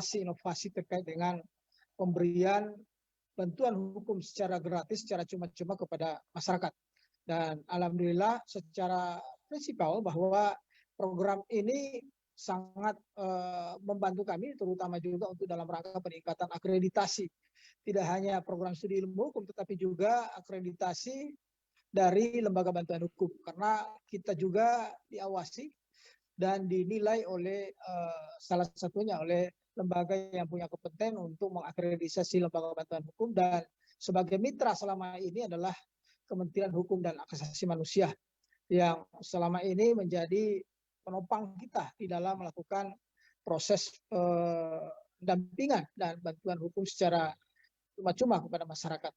inovasi terkait dengan pemberian bantuan hukum secara gratis, secara cuma-cuma kepada masyarakat. Dan alhamdulillah secara prinsipal bahwa program ini sangat membantu kami, terutama juga untuk dalam rangka peningkatan akreditasi. Tidak hanya program studi ilmu hukum, tetapi juga akreditasi dari lembaga bantuan hukum. Karena kita juga diawasi dan dinilai oleh salah satunya oleh lembaga yang punya kompetensi untuk mengakreditasi lembaga bantuan hukum, dan sebagai mitra selama ini adalah Kementerian Hukum dan Hak Asasi Manusia yang selama ini menjadi penopang kita di dalam melakukan proses pendampingan dan bantuan hukum secara cuma-cuma kepada masyarakat.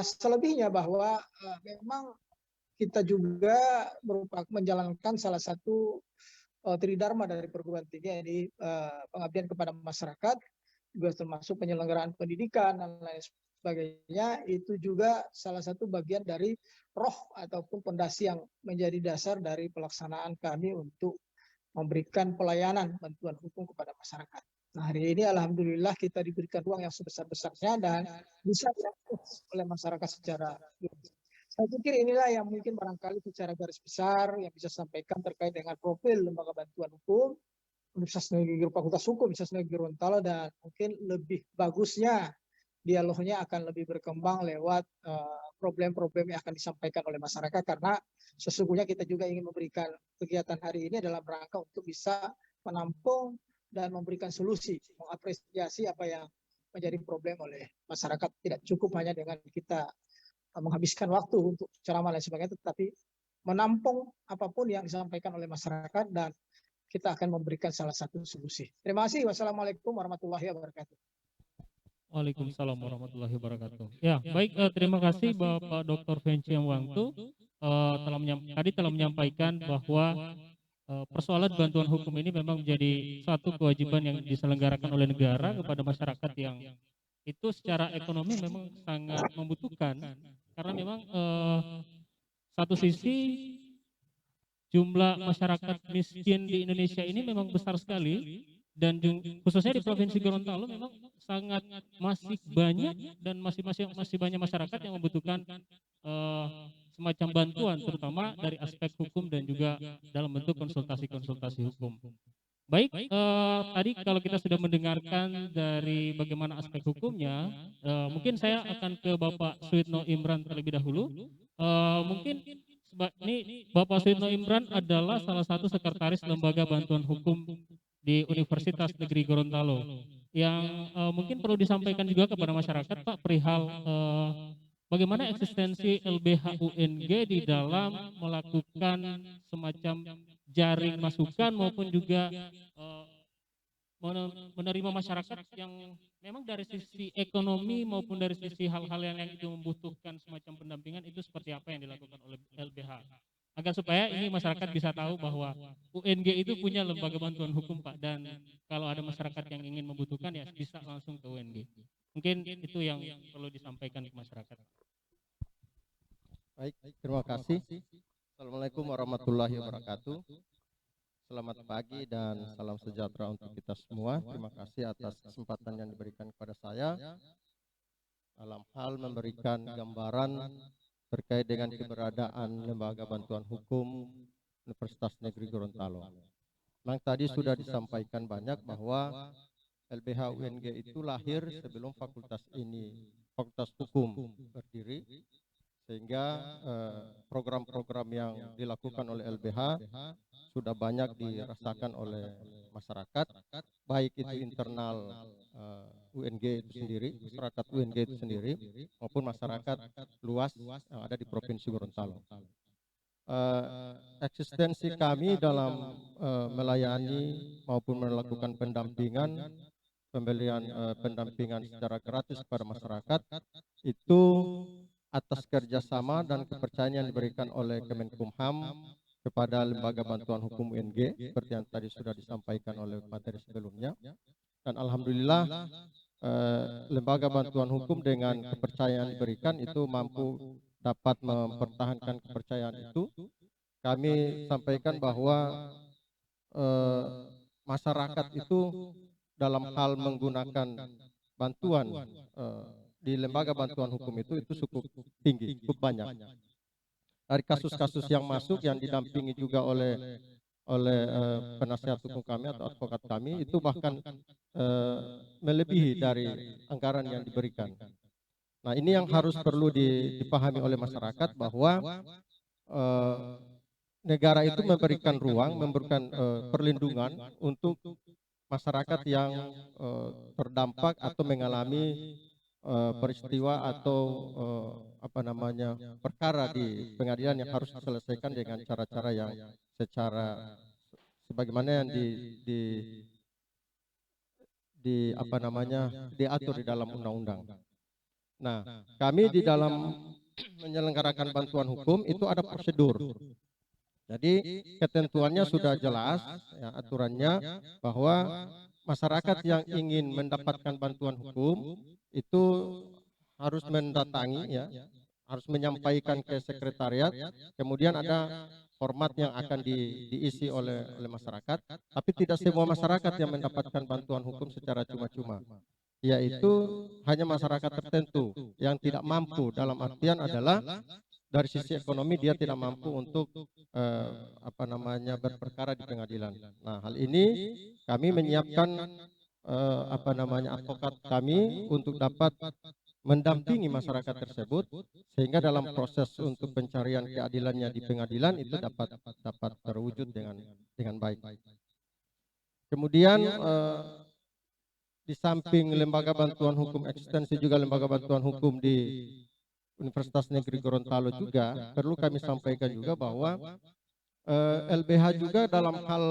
Selebihnya bahwa memang kita juga merupakan menjalankan salah satu tridharma dari perguruan tinggi, ini pengabdian kepada masyarakat, juga termasuk penyelenggaraan pendidikan dan lain sebagainya. Itu juga salah satu bagian dari roh ataupun pondasi yang menjadi dasar dari pelaksanaan kami untuk memberikan pelayanan bantuan hukum kepada masyarakat. Nah, hari ini alhamdulillah kita diberikan ruang yang sebesar-besarnya dan bisa diakses oleh masyarakat secara luas. Saya pikir inilah yang mungkin barangkali secara garis besar yang bisa sampaikan terkait dengan profil lembaga bantuan hukum Universitas Negeri Fakultas Hukum Universitas Negeri Gorontalo, dan mungkin lebih bagusnya dialognya akan lebih berkembang lewat problem-problem yang akan disampaikan oleh masyarakat, karena sesungguhnya kita juga ingin memberikan kegiatan hari ini dalam rangka untuk bisa menampung dan memberikan solusi, mengapresiasi apa yang menjadi problem oleh masyarakat. Tidak cukup hanya dengan kita menghabiskan waktu untuk ceramah dan sebagainya, tetapi menampung apapun yang disampaikan oleh masyarakat dan kita akan memberikan salah satu solusi. Terima kasih. Wassalamualaikum warahmatullahi wabarakatuh. Waalaikumsalam warahmatullahi wabarakatuh. Ya, baik, terima kasih Bapak Dr. Venci Wangtu tadi telah menyampaikan bahwa persoalan bantuan hukum ini memang menjadi satu kewajiban yang diselenggarakan oleh negara kepada masyarakat yang itu secara ekonomi memang sangat membutuhkan, karena memang satu sisi jumlah masyarakat miskin di Indonesia ini memang besar sekali, dan khususnya di Provinsi Gorontalo memang sangat masih banyak dan masih banyak masyarakat yang membutuhkan semacam bantuan, terutama dari aspek hukum dan juga dalam bentuk konsultasi-konsultasi hukum. Baik, tadi kalau kita sudah mendengarkan dari bagaimana aspek hukumnya, mungkin saya akan ke Bapak Suyitno Imran terlebih dahulu. Mungkin ini Bapak Suyitno Imran adalah salah satu sekretaris Lembaga Bantuan Hukum di Universitas Negeri Gorontalo, yang mungkin perlu disampaikan juga kepada masyarakat, Pak, perihal bagaimana eksistensi LBH UNG di dalam melakukan semacam jaring masukan maupun juga menerima masyarakat yang memang dari sisi ekonomi maupun dari sisi hal-hal yang itu membutuhkan semacam pendampingan, itu seperti apa yang dilakukan oleh LBH, agar supaya ini masyarakat bisa tahu bahwa UNG itu punya lembaga bantuan hukum, Pak, dan kalau ada masyarakat yang ingin membutuhkan ya bisa langsung ke UNG. Mungkin itu yang perlu disampaikan ke masyarakat. Baik, terima kasih. Assalamualaikum warahmatullahi wabarakatuh. Selamat pagi dan salam sejahtera untuk kita semua. Terima kasih atas kesempatan yang diberikan kepada saya dalam hal memberikan gambaran terkait dengan keberadaan Lembaga Bantuan Hukum Universitas Negeri Gorontalo. Memang tadi sudah disampaikan banyak bahwa LBH UNG itu lahir sebelum fakultas hukum berdiri, sehingga program-program yang dilakukan oleh LBH sudah banyak dirasakan oleh masyarakat, baik itu internal UNG itu sendiri, masyarakat UNG itu sendiri, maupun masyarakat luas yang ada di Provinsi Gorontalo. Eksistensi kami dalam melayani maupun melakukan pendampingan, pemberian pendampingan secara gratis kepada masyarakat itu atas kerjasama dan kepercayaan yang diberikan oleh Kemenkumham kepada Lembaga Bantuan Hukum UNG, seperti yang tadi sudah disampaikan oleh materi sebelumnya. Dan alhamdulillah Lembaga Bantuan Hukum dengan kepercayaan yang diberikan itu mampu dapat mempertahankan kepercayaan itu. Kami sampaikan bahwa masyarakat itu dalam hal menggunakan bantuan di lembaga bantuan hukum itu cukup tinggi, cukup banyak. Dari kasus-kasus yang masuk yang didampingi juga oleh penasihat hukum kami atau advokat kami itu bahkan melebihi dari anggaran yang diberikan. Nah, ini yang harus perlu dipahami oleh masyarakat bahwa negara itu memberikan ruang, memberikan perlindungan untuk masyarakat yang terdampak atau mengalami peristiwa atau perkara di pengadilan yang harus diselesaikan dengan cara-cara yang secara sebagaimana yang diatur di dalam undang-undang. Nah, kami di dalam menyelenggarakan bantuan hukum itu ada prosedur. Jadi ketentuannya sudah jelas, ya, aturannya bahwa masyarakat yang ingin mendapatkan bantuan hukum itu harus mendatangi, ya, harus menyampaikan ke sekretariat. Kemudian ada format yang akan diisi oleh masyarakat, tapi tidak semua masyarakat yang mendapatkan bantuan hukum secara cuma-cuma, yaitu hanya masyarakat tertentu yang tidak mampu, dalam artian adalah dari sisi ekonomi dia tidak mampu untuk berperkara di pengadilan. Nah, hal ini kami menyiapkan advokat kami untuk dapat mendampingi masyarakat tersebut sehingga dalam proses untuk pencarian keadilannya di pengadilan itu dapat terwujud dengan baik. Kemudian di samping lembaga bantuan hukum ekstensi juga lembaga bantuan hukum di Universitas Negeri Gorontalo juga perlu kami sampaikan juga bahwa LBH juga dalam hal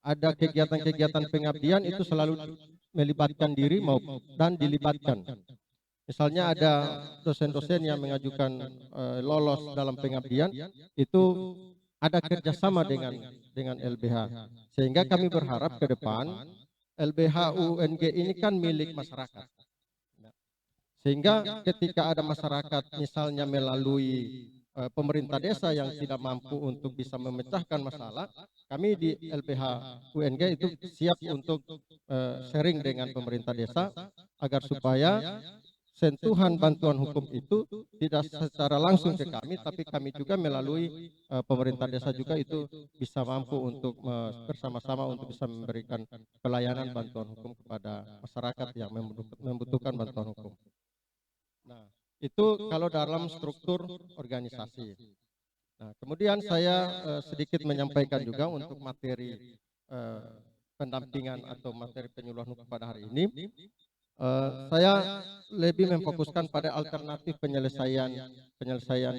ada kegiatan-kegiatan pengabdian itu selalu melibatkan diri dan dilibatkan. Misalnya ada dosen-dosen yang mengajukan lolos dalam pengabdian, itu ada kerjasama dengan LBH. Sehingga kami berharap ke depan LBH UNG ini kan milik masyarakat. Sehingga ketika ada masyarakat misalnya melalui pemerintah desa yang tidak mampu untuk bisa memecahkan masalah, kami di LBH UNG itu siap untuk sharing dengan pemerintah desa agar supaya sentuhan bantuan hukum itu tidak secara langsung ke kami, tapi kami juga melalui pemerintah desa juga itu bisa mampu untuk bersama-sama untuk bisa memberikan pelayanan bantuan hukum kepada masyarakat yang membutuhkan bantuan hukum. Nah, itu kalau dalam struktur organisasi. Nah, kemudian saya sedikit menyampaikan juga untuk materi pendampingan atau materi penyuluhan hukum pada hari ini. Saya lebih memfokuskan pada alternatif penyelesaian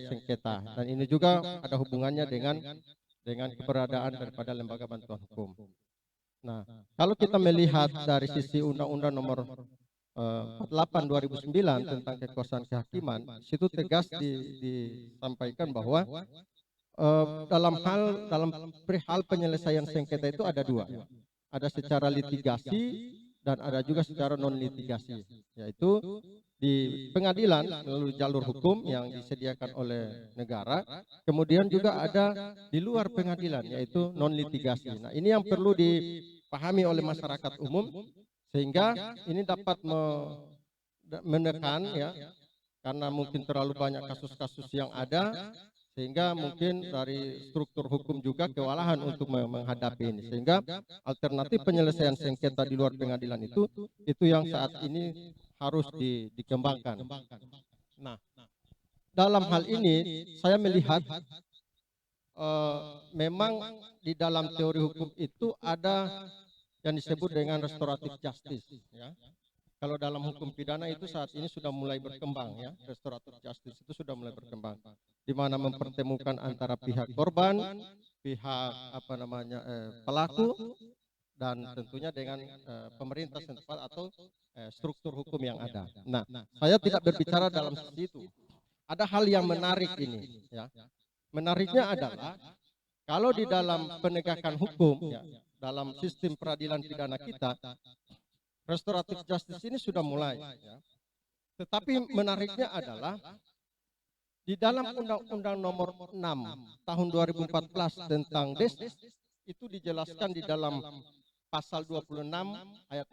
sengketa, dan ini juga ada hubungannya dengan keberadaan daripada lembaga bantuan hukum. Nah, kalau kita melihat dari sisi Undang-Undang Nomor 48 2009 tentang kekuasaan kehakiman, situ tegas disampaikan bahwa dalam perihal penyelesaian sengketa itu ada dua, ada secara litigasi dan ada juga secara non litigasi, yaitu di pengadilan melalui jalur hukum yang disediakan oleh negara, kemudian juga ada di luar pengadilan yaitu non litigasi. Nah, ini yang perlu dipahami oleh masyarakat umum sehingga ini dapat menekan, ya, karena mungkin terlalu banyak kasus-kasus yang ada, sehingga mungkin dari struktur hukum juga kewalahan untuk menghadapi ini, sehingga alternatif penyelesaian sengketa di luar pengadilan itu yang saat ini harus dikembangkan. Nah, dalam hal ini saya melihat memang di dalam teori hukum itu ada yang disebut dengan restoratif justice, ya. Kalau dalam hukum pidana itu saat ini sudah mulai berkembang, ya, restoratif justice itu sudah mulai berkembang, di mana mempertemukan antara pihak korban, pihak pelaku, dan tentunya dengan pemerintah setempat atau struktur hukum yang ada. Nah, saya tidak berbicara dalam sisi itu. Ada hal yang menarik ini, ya. Menariknya adalah kalau di dalam penegakan hukum, ya, dalam sistem peradilan pidana kita, restoratif justice ini sudah mulai, ya. Tetapi menariknya adalah di dalam Undang-Undang Nomor 6 Tahun 2014 tentang DES itu dijelaskan di dalam pasal 26 ayat